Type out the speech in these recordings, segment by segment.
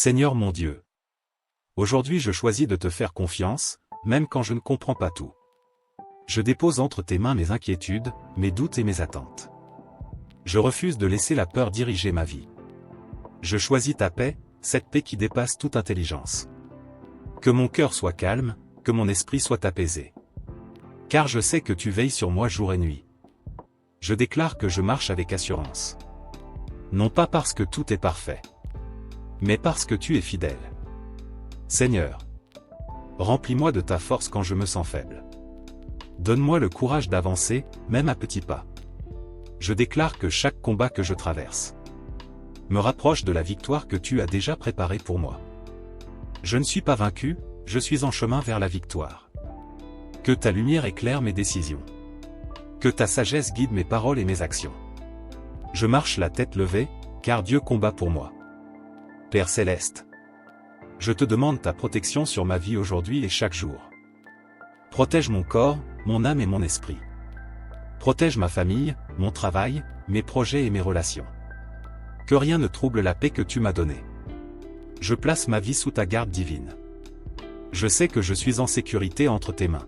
Seigneur mon Dieu. Aujourd'hui je choisis de te faire confiance, même quand je ne comprends pas tout. Je dépose entre tes mains mes inquiétudes, mes doutes et mes attentes. Je refuse de laisser la peur diriger ma vie. Je choisis ta paix, cette paix qui dépasse toute intelligence. Que mon cœur soit calme, que mon esprit soit apaisé. Car je sais que tu veilles sur moi jour et nuit. Je déclare que je marche avec assurance. Non pas parce que tout est parfait, mais parce que tu es fidèle. Seigneur, remplis-moi de ta force quand je me sens faible. Donne-moi le courage d'avancer, même à petits pas. Je déclare que chaque combat que je traverse me rapproche de la victoire que tu as déjà préparée pour moi. Je ne suis pas vaincu, je suis en chemin vers la victoire. Que ta lumière éclaire mes décisions. Que ta sagesse guide mes paroles et mes actions. Je marche la tête levée, car Dieu combat pour moi. Père Céleste, je te demande ta protection sur ma vie aujourd'hui et chaque jour. Protège mon corps, mon âme et mon esprit. Protège ma famille, mon travail, mes projets et mes relations. Que rien ne trouble la paix que tu m'as donnée. Je place ma vie sous ta garde divine. Je sais que je suis en sécurité entre tes mains.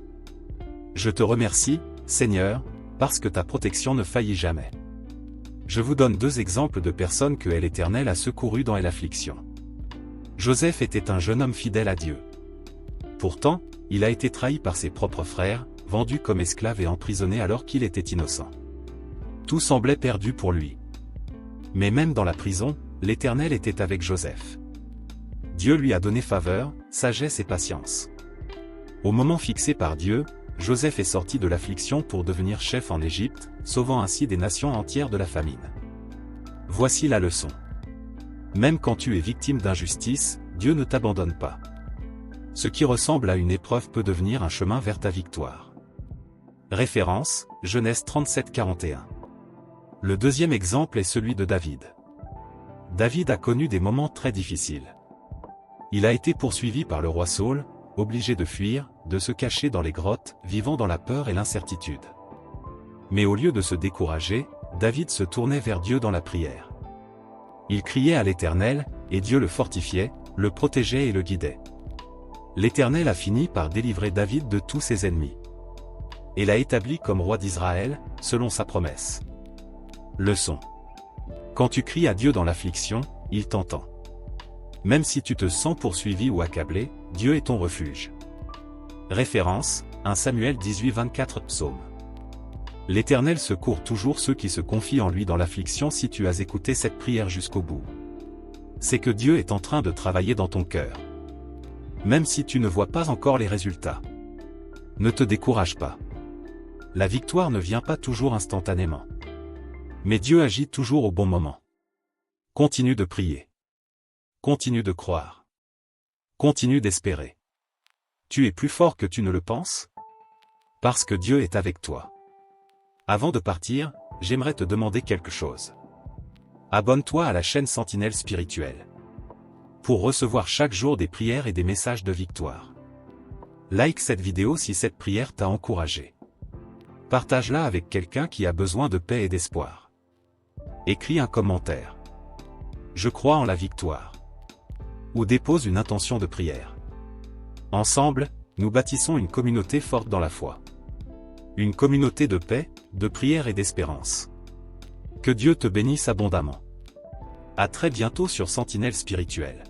Je te remercie, Seigneur, parce que ta protection ne faillit jamais. Je vous donne deux exemples de personnes que l'Éternel a secourues dans l'affliction. Joseph était un jeune homme fidèle à Dieu. Pourtant, il a été trahi par ses propres frères, vendu comme esclave et emprisonné alors qu'il était innocent. Tout semblait perdu pour lui. Mais même dans la prison, l'Éternel était avec Joseph. Dieu lui a donné faveur, sagesse et patience. Au moment fixé par Dieu, Joseph est sorti de l'affliction pour devenir chef en Égypte, sauvant ainsi des nations entières de la famine. Voici la leçon. Même quand tu es victime d'injustice, Dieu ne t'abandonne pas. Ce qui ressemble à une épreuve peut devenir un chemin vers ta victoire. Référence, Genèse 37-41. Le deuxième exemple est celui de David. David a connu des moments très difficiles. Il a été poursuivi par le roi Saül, obligé de fuir, de se cacher dans les grottes, vivant dans la peur et l'incertitude. Mais au lieu de se décourager, David se tournait vers Dieu dans la prière. Il criait à l'Éternel, et Dieu le fortifiait, le protégeait et le guidait. L'Éternel a fini par délivrer David de tous ses ennemis. Et l'a établi comme roi d'Israël, selon sa promesse. Leçon. Quand tu cries à Dieu dans l'affliction, il t'entend. Même si tu te sens poursuivi ou accablé, Dieu est ton refuge. Référence, 1 Samuel 18-24 Psaume. L'Éternel secourt toujours ceux qui se confient en lui dans l'affliction. Si tu as écouté cette prière jusqu'au bout, c'est que Dieu est en train de travailler dans ton cœur. Même si tu ne vois pas encore les résultats. Ne te décourage pas. La victoire ne vient pas toujours instantanément. Mais Dieu agit toujours au bon moment. Continue de prier. Continue de croire. Continue d'espérer. Tu es plus fort que tu ne le penses? Parce que Dieu est avec toi. Avant de partir, j'aimerais te demander quelque chose. Abonne-toi à la chaîne Sentinelle Spirituelle. Pour recevoir chaque jour des prières et des messages de victoire. Like cette vidéo si cette prière t'a encouragé. Partage-la avec quelqu'un qui a besoin de paix et d'espoir. Écris un commentaire. Je crois en la victoire. Ou dépose une intention de prière. Ensemble, nous bâtissons une communauté forte dans la foi. Une communauté de paix, de prière et d'espérance. Que Dieu te bénisse abondamment. À très bientôt sur Sentinelle Spirituelle.